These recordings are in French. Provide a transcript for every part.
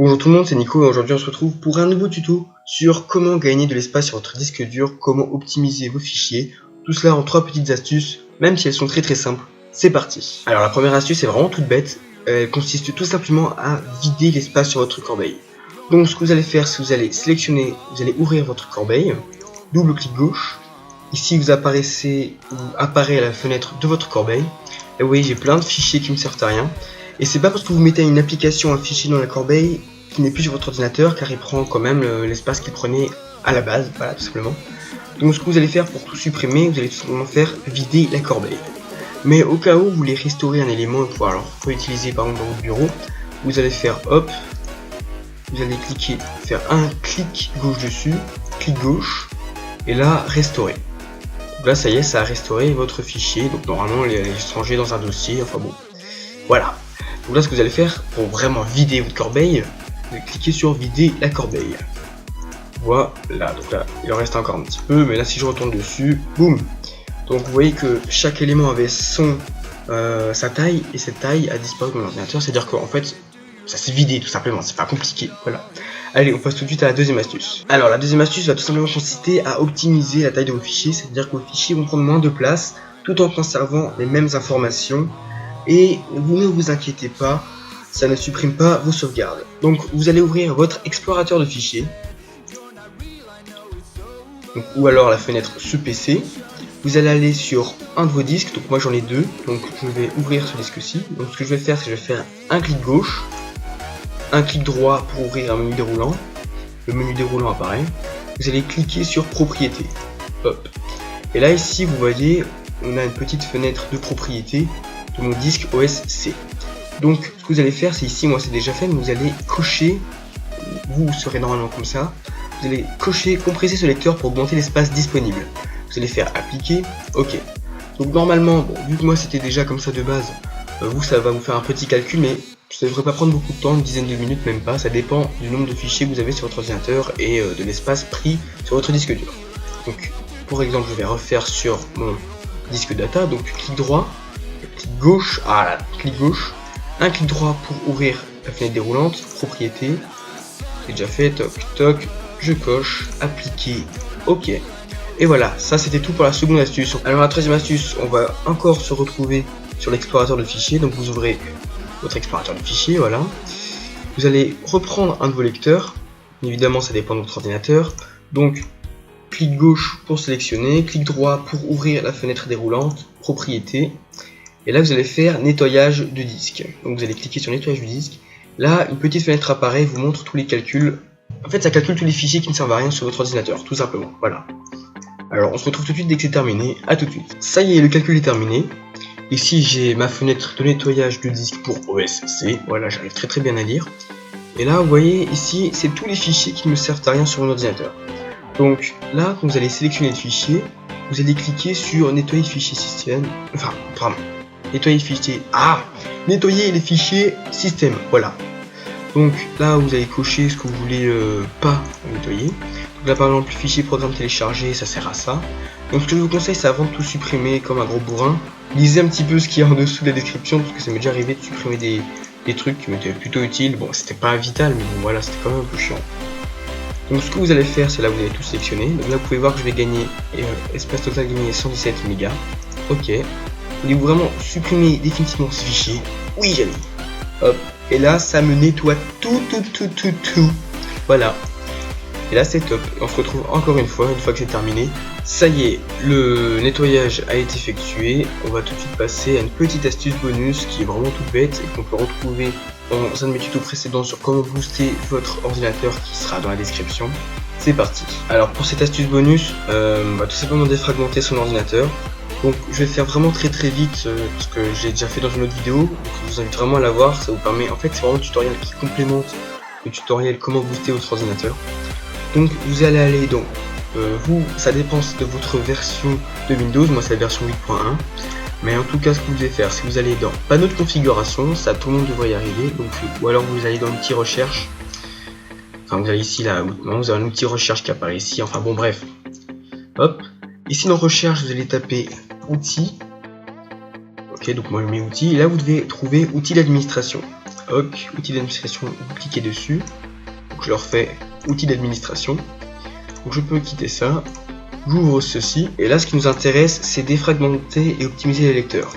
Bonjour tout le monde, c'est Nico et aujourd'hui on se retrouve pour un nouveau tuto sur comment gagner de l'espace sur votre disque dur, comment optimiser vos fichiers, tout cela en 3 petites astuces, même si elles sont très simples. C'est parti. Alors la première astuce est vraiment toute bête, elle consiste tout simplement à vider l'espace sur votre corbeille. Donc ce que vous allez faire, c'est que vous allez sélectionner, vous allez ouvrir votre corbeille, double clic gauche, ici vous apparaît la fenêtre de votre corbeille, et vous voyez j'ai plein de fichiers qui ne me servent à rien. Et c'est pas parce que vous mettez une application, un fichier dans la corbeille qui n'est plus sur votre ordinateur, car il prend quand même l'espace qu'il prenait à la base, voilà tout simplement. Donc ce que vous allez faire pour tout supprimer, vous allez tout simplement faire vider la corbeille. Mais au cas où vous voulez restaurer un élément et pouvoir alors réutiliser par exemple dans votre bureau, vous allez faire hop, vous allez cliquer, faire un clic gauche dessus, clic gauche, et là restaurer. Donc là ça y est, ça a restauré votre fichier, donc normalement il est rangé dans un dossier, enfin bon, voilà. Donc là ce que vous allez faire pour vraiment vider votre corbeille, vous allez cliquer sur vider la corbeille. Voilà, donc là il en reste encore un petit peu, mais là si je retourne dessus, boum. Donc vous voyez que chaque élément avait sa taille, et cette taille a disparu de mon ordinateur, c'est à dire qu'en fait ça s'est vidé tout simplement, c'est pas compliqué, voilà. Allez, on passe tout de suite à la deuxième astuce. Alors la deuxième astuce va tout simplement consister à optimiser la taille de vos fichiers, c'est à dire que vos fichiers vont prendre moins de place, tout en conservant les mêmes informations. Et vous ne vous inquiétez pas, ça ne supprime pas vos sauvegardes. Donc vous allez ouvrir votre explorateur de fichiers, donc, ou alors la fenêtre ce PC. Vous allez aller sur un de vos disques, donc moi j'en ai deux, donc je vais ouvrir ce disque-ci. Donc ce que je vais faire, c'est que je vais faire un clic gauche, un clic droit pour ouvrir un menu déroulant. Le menu déroulant apparaît. Vous allez cliquer sur propriété. Hop. Et là ici vous voyez, on a une petite fenêtre de propriété de mon disque OS C. Donc ce que vous allez faire, c'est ici, moi c'est déjà fait, mais vous allez cocher, vous serez normalement comme ça, vous allez cocher compresser ce lecteur pour augmenter l'espace disponible. Vous allez faire appliquer, ok. Donc normalement, bon, vu que moi c'était déjà comme ça de base, vous ça va vous faire un petit calcul, mais ça ne devrait pas prendre beaucoup de temps, une dizaine de minutes, même pas, ça dépend du nombre de fichiers que vous avez sur votre ordinateur et de l'espace pris sur votre disque dur. Donc pour exemple, je vais refaire sur mon disque data, donc clic droit, clic gauche, clic gauche, un clic droit pour ouvrir la fenêtre déroulante, propriété, c'est déjà fait, toc toc, je coche, appliquer, ok. Et voilà, ça c'était tout pour la seconde astuce. Alors la troisième astuce, on va encore se retrouver sur l'explorateur de fichiers, donc vous ouvrez votre explorateur de fichiers, voilà. Vous allez reprendre un de vos lecteurs, évidemment ça dépend de votre ordinateur, donc clic gauche pour sélectionner, clic droit pour ouvrir la fenêtre déroulante, propriété. Et là vous allez faire nettoyage de disque. Donc vous allez cliquer sur nettoyage du disque. Là une petite fenêtre apparaît, vous montre tous les calculs. En fait ça calcule tous les fichiers qui ne servent à rien sur votre ordinateur, tout simplement. Voilà. Alors on se retrouve tout de suite dès que c'est terminé. À tout de suite. Ça y est, le calcul est terminé. Ici j'ai ma fenêtre de nettoyage de disque pour OS C. Voilà, j'arrive très bien à lire. Et là vous voyez ici c'est tous les fichiers qui ne me servent à rien sur mon ordinateur. Donc là quand vous allez sélectionner le fichier, vous allez cliquer sur nettoyer fichier système. Enfin, pardon. Nettoyer les fichiers système, voilà. Donc là vous allez cocher ce que vous voulez pas nettoyer. Donc là par exemple le fichier programme téléchargé, ça sert à ça. Donc ce que je vous conseille, c'est avant de tout supprimer comme un gros bourrin, lisez un petit peu ce qu'il y a en dessous de la description, parce que ça m'est déjà arrivé de supprimer des trucs qui m'étaient plutôt utiles. Bon, c'était pas vital, mais bon voilà, c'était quand même un peu chiant. Donc ce que vous allez faire, c'est là vous allez tout sélectionner. Donc là vous pouvez voir que je vais gagner espace total gagné 117 mégas. Ok. Voulez-vous vraiment supprimer définitivement ce fichier? Oui, j'ai mis. Hop. Et là, ça me nettoie tout. Voilà. Et là, c'est top. Et on se retrouve encore une fois que c'est terminé. Ça y est, le nettoyage a été effectué. On va tout de suite passer à une petite astuce bonus qui est vraiment toute bête et qu'on peut retrouver dans un de mes tutos précédents sur comment booster votre ordinateur qui sera dans la description. C'est parti. Alors pour cette astuce bonus, on va tout simplement défragmenter son ordinateur. Donc je vais faire vraiment très vite parce que j'ai déjà fait dans une autre vidéo, donc je vous invite vraiment à la voir, ça vous permet, en fait c'est vraiment un tutoriel qui complémente le tutoriel comment booster votre ordinateur. Donc vous allez aller dans, ça dépend de votre version de Windows, moi c'est la version 8.1, mais en tout cas ce que vous devez faire, c'est que vous allez dans panneau de configuration, ça tout le monde devrait y arriver, donc, ou alors vous allez dans l'outil recherche, enfin vous allez ici là, non, vous avez un outil recherche qui apparaît ici, enfin bon bref, hop. Ici dans recherche, vous allez taper outils. Ok, donc moi je mets outils. Et là vous devez trouver outils d'administration. hoc, outil d'administration, vous cliquez dessus. Donc je leur fais outil d'administration. Donc je peux quitter ça. J'ouvre ceci et là ce qui nous intéresse c'est défragmenter et optimiser les lecteurs.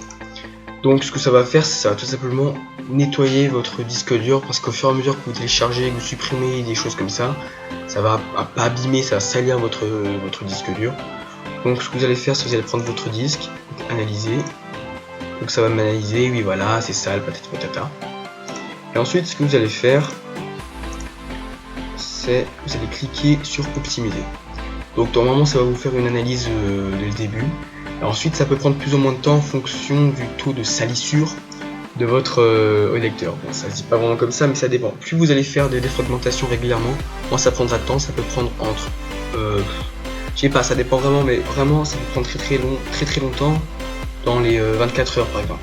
Donc ce que ça va faire, ça va tout simplement nettoyer votre disque dur parce qu'au fur et à mesure que vous téléchargez, que vous supprimez des choses comme ça, ça va pas abîmer, ça va salir votre disque dur. Donc ce que vous allez faire, c'est que vous allez prendre votre disque, analyser. Donc ça va m'analyser, oui voilà, c'est sale, patati patata. Et ensuite ce que vous allez faire, c'est vous allez cliquer sur optimiser. Donc normalement ça va vous faire une analyse dès le début. Et ensuite ça peut prendre plus ou moins de temps en fonction du taux de salissure de votre lecteur. Bon, ça se dit pas vraiment comme ça mais ça dépend. Plus vous allez faire des défragmentations régulièrement, moins ça prendra de temps, ça peut prendre entre je sais pas, ça dépend vraiment, mais vraiment ça peut prendre très longtemps dans les 24 heures par exemple.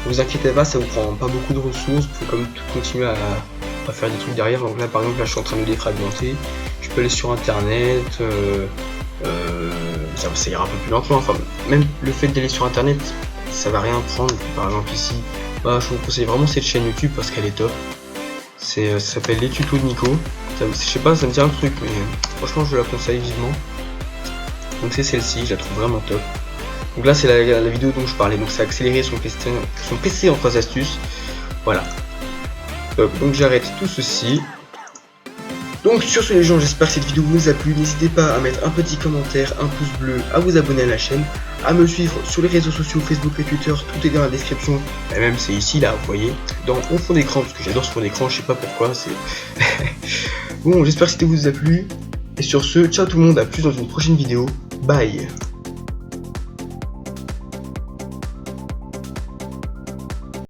Ne vous inquiétez pas, ça vous prend pas beaucoup de ressources, vous pouvez quand même continuer à faire des trucs derrière. Donc là par exemple, là je suis en train de défragmenter. Je peux aller sur internet, ça ira un peu plus lentement, enfin même le fait d'aller sur internet ça va rien prendre. Par exemple ici, bah, je vous conseille vraiment cette chaîne YouTube parce qu'elle est top. Ça s'appelle les tutos de Nico. Je sais pas, ça me dit un truc mais franchement je la conseille vivement. Donc c'est celle-ci, je la trouve vraiment top. Donc là c'est la vidéo dont je parlais, donc c'est accélérer son PC en 3 astuces. Voilà. Donc j'arrête tout ceci. Donc sur ce les gens, j'espère que cette vidéo vous a plu. N'hésitez pas à mettre un petit commentaire, un pouce bleu, à vous abonner à la chaîne, à me suivre sur les réseaux sociaux Facebook et Twitter, tout est dans la description. Et même c'est ici là, vous voyez, au fond d'écran, parce que j'adore ce fond d'écran, je sais pas pourquoi, c'est... Bon, j'espère que cette vidéo vous a plu. Et sur ce, ciao tout le monde, à plus dans une prochaine vidéo. Bye.